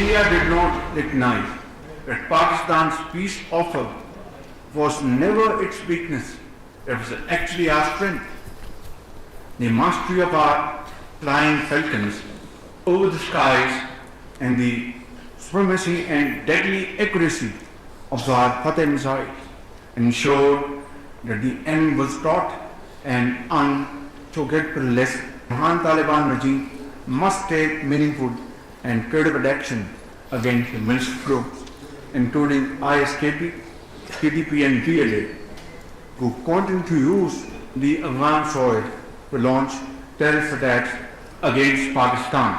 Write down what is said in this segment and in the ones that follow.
India did not recognize that Pakistan's peace offer was never its weakness, it was actually our strength. The mastery of our flying falcons over the skies and the supremacy and deadly accuracy of our Fateh missiles ensured that the end was taught an unforgettable lesson. The Taliban regime must take meaningful and credible action against the militant groups, including ISKP, TTP and GLA, who continue to use the Afghan soil to launch terrorist attacks against Pakistan.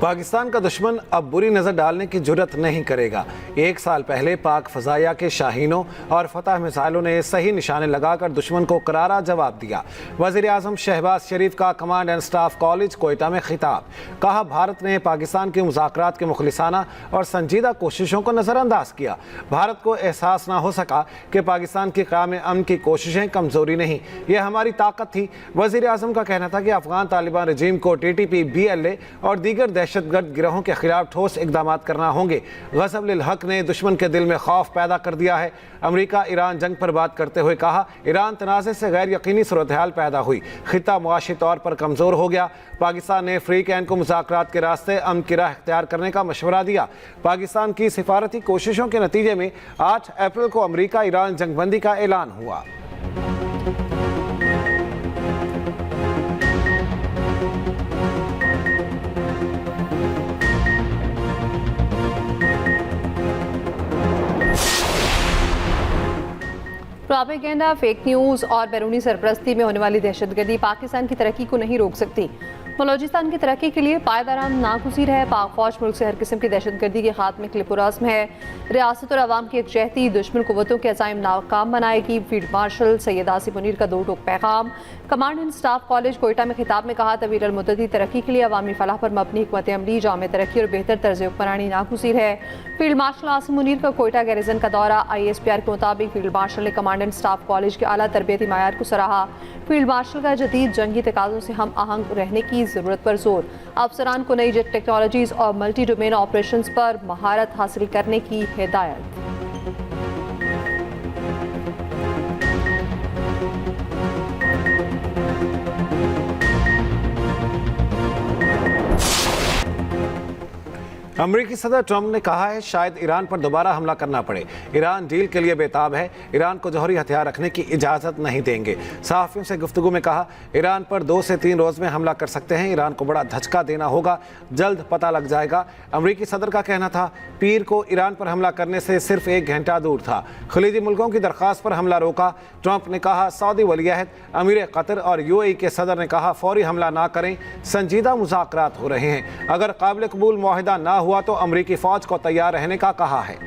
Pakistan का दुश्मन अब बुरी नज़र डालने की जुर्रत नहीं करेगा। 1 साल पहले पाक फ़ज़ाइया के शाहीनों और फतह मिसाइलों ने सही निशाने लगाकर दुश्मन को करारा जवाब दिया। वज़ीर-ए-आज़म शहबाज शरीफ का command and staff college Quetta में खिताब, कहा भारत ने पाकिस्तान के मुज़ाकरात के मुखलिसाना और संजीदा कोशिशों को नज़रअंदाज किया। भारत को एहसास ना हो सका कि पाकिस्तान की क़याम अमन की कोशिशें कमज़ोरी नहीं, यह हमारी ताकत थी। वज़ीर-ए-आज़म का कहना था कि अफ़गान तालिबान रजीम को TTP, BLA और दीगर दहशतगर्द गिरोहों के खिलाफ ठोस इकदाम करना होंगे। ग़ज़ब लिल हक़ ने दुश्मन के दिल में खौफ पैदा कर दिया है। अमेरिका ईरान जंग पर बात करते हुए कहा, ईरान तनाज़े से गैर यकीनी सूरत हाल पैदा हुई, खित्ता मुआशी तौर पर कमज़ोर हो गया। पाकिस्तान ने फ्री कैन को मुज़ाकरात के रास्ते अमन की राह इख्तियार करने का मशवरा दिया। पाकिस्तान की सिफारती कोशिशों के नतीजे में 8 अप्रैल को अमेरिका ईरान जंगबंदी का ऐलान हुआ। प्रोपेगेंडा, फेक न्यूज़ और बैरूनी सरपरस्ती में होने वाली दहशतगर्दी पाकिस्तान की तरक्की को नहीं रोक सकती। बलोचिस्तान की तरक्की के लिए पायदारान नागुज़ीर है। पाक फौज मुल्क से हर किस्म की दहशतगर्दी के खात्मे के लिए पुरअज़्म है। रियासत और अवाम की यकजहती दुश्मन क़ुव्वतों के अज़ाइम नाकाम बनाएगी। फील्ड मार्शल सैयद आसिफ मुनीर का 2 टोक पैगाम। Command and staff college Quetta में खिताब में कहा, तवील अलमुद्दती तरक्की के लिए अवामी फलाह पर मबनी हिकमत अमली, जाम तरक्की और बेहतर तर्ज हुक्मरानी नागुज़ीर है। फील्ड मार्शल आसिफ मुनीर का कोयटा गैरिजन का दौरा। ISPR के मुताबिक फील्ड मार्शल ने कमांड एंड स्टाफ कॉलेज के आला तरबियती मायार को सराहा। फील्ड मार्शल का जदीद जंगी तकाज़ों से हम आहंग रहने की ज़रूरत पर जोर। अफसरान को नई जेट टेक्नोलॉजीज़ और मल्टी डोमेन ऑपरेशंस पर महारत हासिल करने की हिदायत। अमेरिकी सदर ट्रंप ने कहा है शायद ईरान पर दोबारा हमला करना पड़े। ईरान डील के लिए बेताब है, ईरान को जौहरी हथियार रखने की इजाज़त नहीं देंगे। सहाफ़ियों से गुफ्तगू में कहा, ईरान पर 2 से 3 रोज़ में हमला कर सकते हैं, ईरान को बड़ा धचका देना होगा, जल्द पता लग जाएगा। अमेरिकी सदर का कहना था पीर को ईरान पर हमला करने से सिर्फ 1 घंटा दूर था। खलीजी मुल्कों की दरख्वास्त पर हमला रोका। ट्रंप ने कहा सऊदी वलीअहद, अमीर कतर और UAE के सदर ने कहा फौरी हमला ना करें, संजीदा मुज़ाकरात हो रहे हैं। अगर काबिल कबूल मुआहिदा ना हुआ तो अमेरिकी फौज को तैयार रहने का कहा है।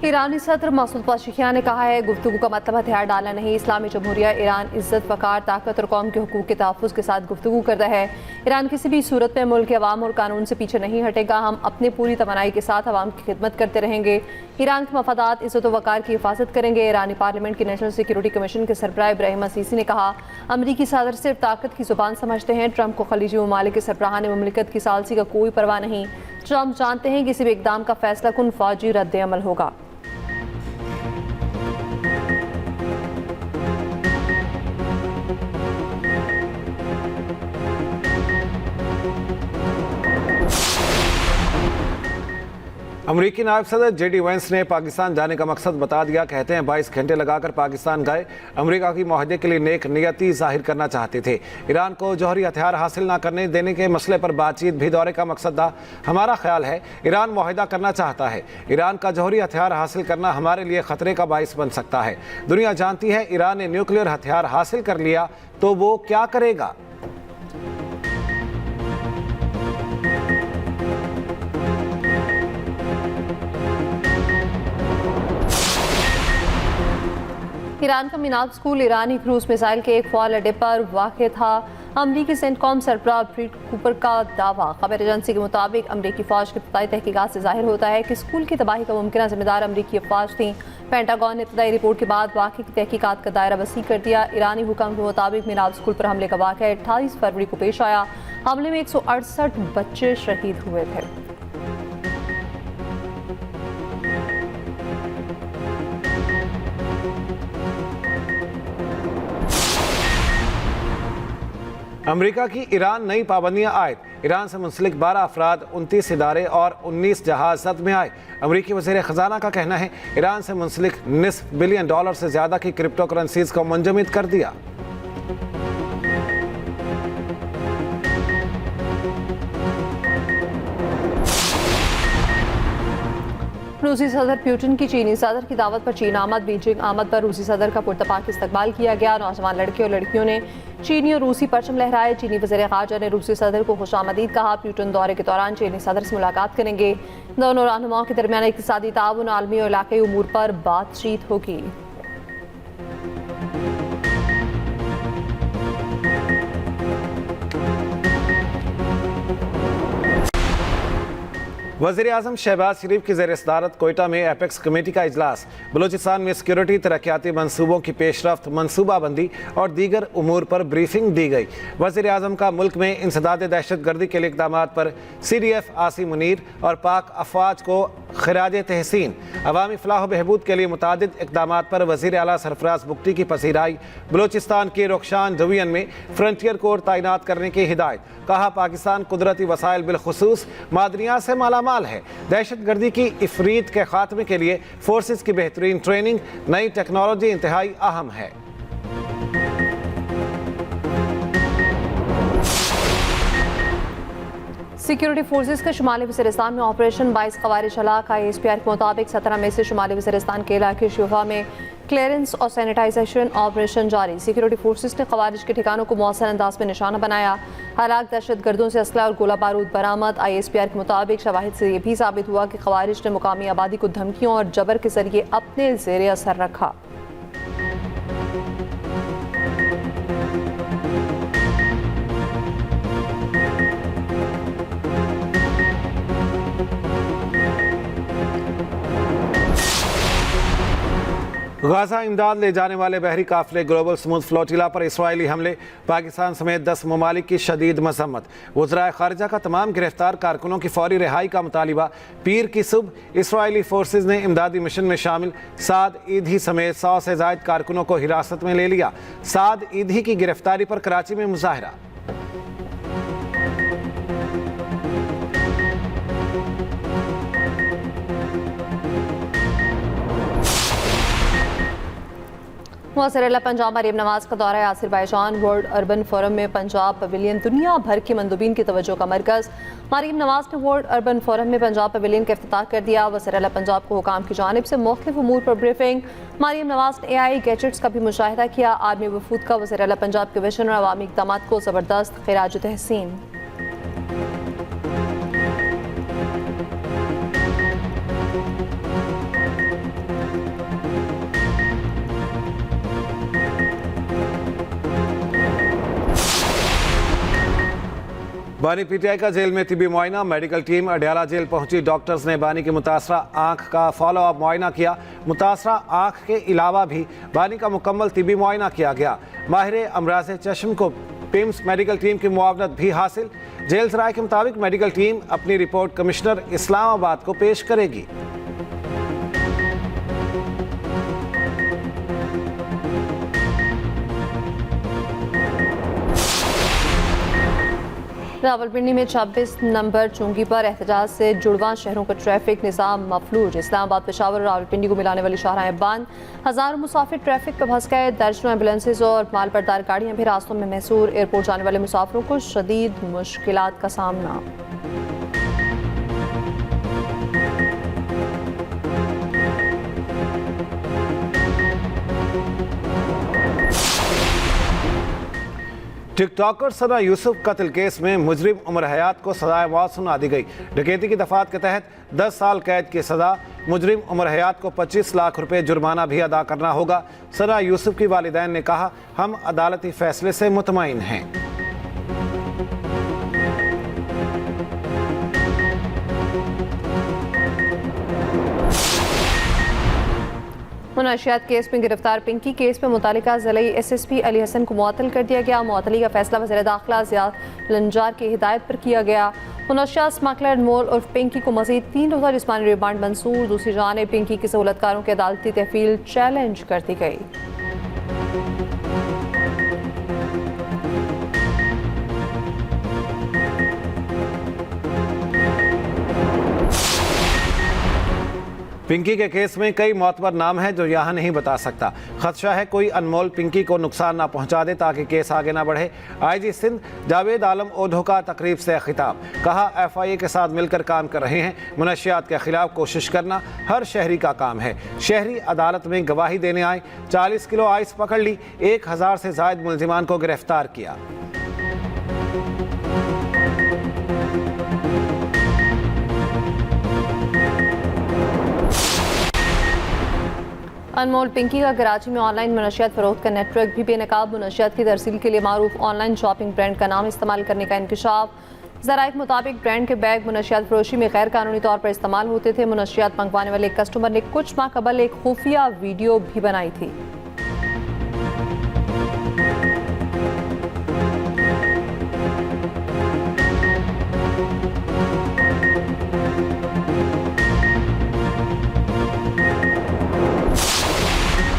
ईरानी सदर मसूद पज़ेश्कियान ने कहा है गुफ्तगू का मतलब हथियार डालना नहीं। इस्लामी जमहूरिया ईरान इज्जत, वक़ार, ताकत और कौम के हुकूक के तहफ़्फ़ुज़ के साथ गुफ्तगू करता है। ईरान किसी भी सूरत में मुल्क के अवाम और कानून से पीछे नहीं हटेगा। हम अपनी पूरी तवानाई के साथ अवाम की खिदमत करते रहेंगे। ईरान के मफादात, इज्जत व वक़ार की हिफाजत करेंगे। ईरानी पार्लियामेंट के नेशनल सिक्योरिटी कमीशन के सरबराह इब्राहिम असीसी ने कहा, अमरीकी सदर सिर्फ ताकत की ज़ुबान समझते हैं। ट्रंप को खलीजी ममालिक के सरबराहान ममलिकत की सालसी का कोई परवाह नहीं। ट्रंप जानते हैं किसी भी इक़दाम का फैसला कुन फ़ौजी रद्द अमल होगा। अमेरिकी नायब सदर JD वेंस ने पाकिस्तान जाने का मकसद बता दिया। कहते हैं 22 घंटे लगाकर पाकिस्तान गए, अमेरिका की मुआहदे के लिए नेक नियति जाहिर करना चाहते थे। ईरान को जौहरी हथियार हासिल ना करने देने के मसले पर बातचीत भी दौरे का मकसद था। हमारा ख्याल है ईरान मुआहदा करना चाहता है। ईरान का जौहरी हथियार हासिल करना हमारे लिए खतरे का बाइस बन सकता है। दुनिया जानती है ईरान ने न्यूक्लियर हथियार हासिल कर लिया तो वो क्या करेगा। ईरान का मीनाब स्कूल ईरानी क्रूज मिसाइल के एक फॉल अड्डे पर वाक़ था। अमरीकी सेंटकॉम सरबराह ब्रीट कूपर का दावा। खबर एजेंसी के मुताबिक अमरीकी फौज की इब्तदाई तहकीकात से जाहिर होता है कि स्कूल की तबाही का मुमकिन जिम्मेदार अमरीकी अफवाज थी। पेंटागन ने इब्तदाई रिपोर्ट के बाद वाक़े की तहकीकात का दायरा वसी कर दिया। ईरानी हुकाम के मुताबिक मीनाब स्कूल पर हमले का वाक़या 28 फरवरी को पेश आया। हमले में 168 बच्चे शहीद हुए थे। अमेरिका की ईरान नई पाबंदियां आयद। ईरान से मुंसलिक 12 अफराद, 29 इदारे और 19 जहाज जद में आए। अमरीकी वज़ीर ख़जाना का कहना है ईरान से मुंसलिक $9 बिलियन से ज़्यादा की क्रिप्टो करेंसीज को मुंजमद कर दिया। रूसी सदर पुतिन की चीनी सदर की दावत पर चीन आमद। बीजिंग आमद पर रूसी सदर का पुरतपाक इस्तकबाल किया गया। नौजवान लड़के और लड़कियों ने चीनी और रूसी परचम लहराए। चीनी वज़ीर ख़ारजा ने रूसी सदर को खुशामदीद कहा। पुतिन दौरे के दौरान चीनी सदर से मुलाकात करेंगे। दोनों रहनुमाओं के दरमियान इक़्तिसादी ताउन, आलमी और इलाक़ाई उमूर पर बातचीत होगी। वज़ीर आज़म शहबाज शरीफ की ज़ेर सदारत कोयटा में एपेक्स कमेटी का इजलास। बलूचिस्तान में सिक्योरिटी, तरक्याती मनसूबों की पेशरफ्त, मनसूबाबंदी और दीगर उमूर पर ब्रीफिंग दी गई। वज़ीर आज़म का मुल्क में इंसदाद दहशत गर्दी के लिए इक़दाम पर CDF आसिम मुनीर और पाक अफवाज को खिराज तहसीन। अवामी फलाह बहबूद के लिए मुतादिद इक़दाम पर वज़ीर आला सरफराज बुगटी की पसीराई। बलूचिस्तान के रोकशान डिवीजन में फ्रंटियर कोर तैनात करने की हिदायत। कहा पाकिस्तान कुदरती वसाइल बिलखुसूस मादनियात से मालामाल है। दहशत गर्दी की इफरीत के खात्मे के लिए फोर्सेस की बेहतरीन ट्रेनिंग, नई टेक्नोलॉजी इंतहाई अहम है। सिक्योरिटी फोर्सेस का शुमाली वज़ीरिस्तान में ऑपरेशन 22 ख़वारिज हलाक। ISPR के मुताबिक 17 मई से शुमाली वज़ीरिस्तान के इलाके शोफा में क्लियरेंस और सैनिटाइजेशन ऑपरेशन जारी। सिक्योरिटी फोर्सेस ने ख़वारिज के ठिकानों को मौसर अंदाज में निशाना बनाया। हलाक दहशत गर्दों से असला और गोला बारूद बरामद। ISPR के मुताबिक शवाहिद से यह भी साबित हुआ कि ख़वारिज ने मुकामी आबादी को धमकियों और जबर के जरिए अपने ज़ेरे असर रखा। गाजा इमदाद ले जाने वाले बहरी काफिले ग्लोबल स्मूथ फ्लोटिला पर इसराइली हमले। पाकिस्तान समेत 10 ममालिक की शदीद मजम्मत। वज़राए खारिजा का तमाम गिरफ्तार कारकुनों की फौरी रिहाई का मुतालिबा। पीर की सुबह इसराइली फोर्सेज ने इमदादी मिशन में शामिल साद ईदी समेत 100 से ज़ायद कारकुनों को हिरासत में ले लिया। साद ईदी की गिरफ्तारी पर कराची में मुजाहरा। मुअस्सिर पंजाब मरीम नवाज का दौरा आज़रबाईजान। वर्ल्ड अर्बन फोरम में पंजाब पवेलियन दुनिया भर के मंदूबीन की तवज्जो का मरकज़। मरीम नवाज ने वर्ल्ड अर्बन फोरम में पंजाब पवेलियन का इफ्तिताह कर दिया। वज़ीर पंजाब को हुकाम की जानिब से मुख्तलिफ उमूर पर ब्रीफिंग। मरीम नवाज ने AI गैजेट्स का भी मुशाहिदा किया। आर्मी वफूद का वज़ीर पंजाब के विजन और अवामी इक़दाम को ज़बरदस्त खिराज तहसीन। बानी PTI का जेल में तिबी मुआयना। मेडिकल टीम अडयाला जेल पहुंची। डॉक्टर्स ने बानी की मुतासरा आंख का फॉलोअप मुआयना किया। मुतासरा आंख के अलावा भी बानी का मुकम्मल तिबी मुआयना किया गया। माहिर अमराज चश्म को पिम्स मेडिकल टीम की मुआवनत भी हासिल। जेल सराय के मुताबिक मेडिकल टीम अपनी रिपोर्ट कमिश्नर इस्लामाबाद को पेश करेगी। रावलपिंडी में 26 नंबर चुंगी पर एहतजाज से जुड़वा शहरों का ट्रैफिक निज़ाम मफलूज। इस्लामाबाद, पेशावर और रावलपिंडी को मिलाने वाली शाहराहें बंद। हज़ारों मुसाफिर ट्रैफिक पर फंस गए। दर्जनों एम्बुलेंसेज और मालबरदार गाड़ियां भी रास्तों में महसूर। एयरपोर्ट जाने वाले मुसाफिरों को शदीद मुश्किलात का सामना। टिकटॉकर सना यूसुफ कत्ल केस में मुजरिम उमर हयात को सजाए मौत सुना दी गई। डकैती की दफात के तहत 10 साल कैद की सजा। मुजरिम उमर हयात को 25 लाख रुपए जुर्माना भी अदा करना होगा। सना यूसुफ की वालिदैन ने कहा, हम अदालती फैसले से मुतमईन हैं। मुनशियात केस में गिरफ्तार पिंकी केस में मुतालिका ज़िले SSP अली हसन को मुअत्तल कर दिया गया। मुअत्तली का फैसला वज़ीर दाखिला ज़िया लंजार की हिदायत पर किया गया। मुनशियात स्मगलर अनमोल उर्फ पिंकी को मज़ीद 3 रोज़ा जिस्मानी रिमांड मंसूर। दूसरी जानिब पिंकी की सहूलतकारों की अदालती तहफ़ील चैलेंज कर दी गई। पिंकी के केस में कई मोतबर नाम हैं जो यहाँ नहीं बता सकता। खदशा है कोई अनमोल पिंकी को नुकसान ना पहुँचा दे ताकि केस आगे ना बढ़े। IG सिंध जावेद आलम ओढ़ो का तकरीब से खिताब, कहा FIA के साथ मिलकर काम कर रहे हैं। मुनशियात के खिलाफ कोशिश करना हर शहरी का काम है। शहरी अदालत में गवाही देने आए, 40 किलो आइस पकड़ ली, 1000 से जायद मुलजिमान को गिरफ्तार किया। अनमोल पिंकी का कराची में ऑनलाइन मुनशियात फरोख्त का नेटवर्क भी बेनकाब। मुनशियात की तरसील के लिए मारूफ ऑनलाइन शॉपिंग ब्रांड का नाम इस्तेमाल करने का इंकशाफ। ज़राए के मुताबिक ब्रांड के बैग मुनशियात फरोशी में गैर कानूनी तौर पर इस्तेमाल होते थे। मुनशियात मंगवाने वाले एक कस्टमर ने कुछ माह कबल एक खुफिया वीडियो भी बनाई थी।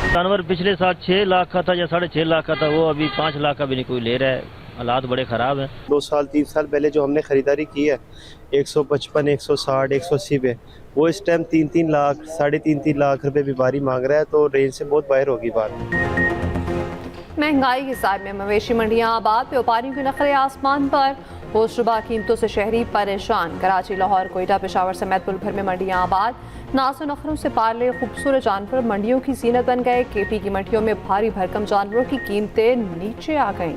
जानवर पिछले साल 6 लाख का था या 6.5 लाख का था, वो अभी 5 लाख का भी नहीं कोई ले रहा है। हालात बड़े ख़राब हैं। 2 साल 3 साल पहले जो हमने ख़रीदारी की है 155, 160, 180 पे, वो इस टाइम 3-3 लाख 3.5 लाख रुपए व्यापारी मांग रहा है, तो रेंज से बहुत बाहर होगी बात। महंगाई के साथ में मवेशी मंडियां आबाद, व्यापारियों के नखरे आसमान पर। होशरुबा कीमतों से शहरी परेशान। कराची, लाहौर, कोयटा, पेशावर समेत मुल्क भर में मंडियां आबाद। नासो नखरों से पाले खूबसूरत जानवर मंडियों की जीनत बन गए। KP की मंडियों में भारी भरकम जानवरों की कीमतें नीचे आ गईं।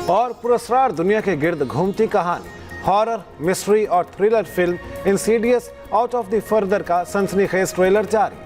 और पुरस्कार दुनिया के गिर्द घूमती कहानी, हॉरर, मिस्ट्री और thriller film Insidious out of the further का सनसनीखेज ट्रेलर जारी।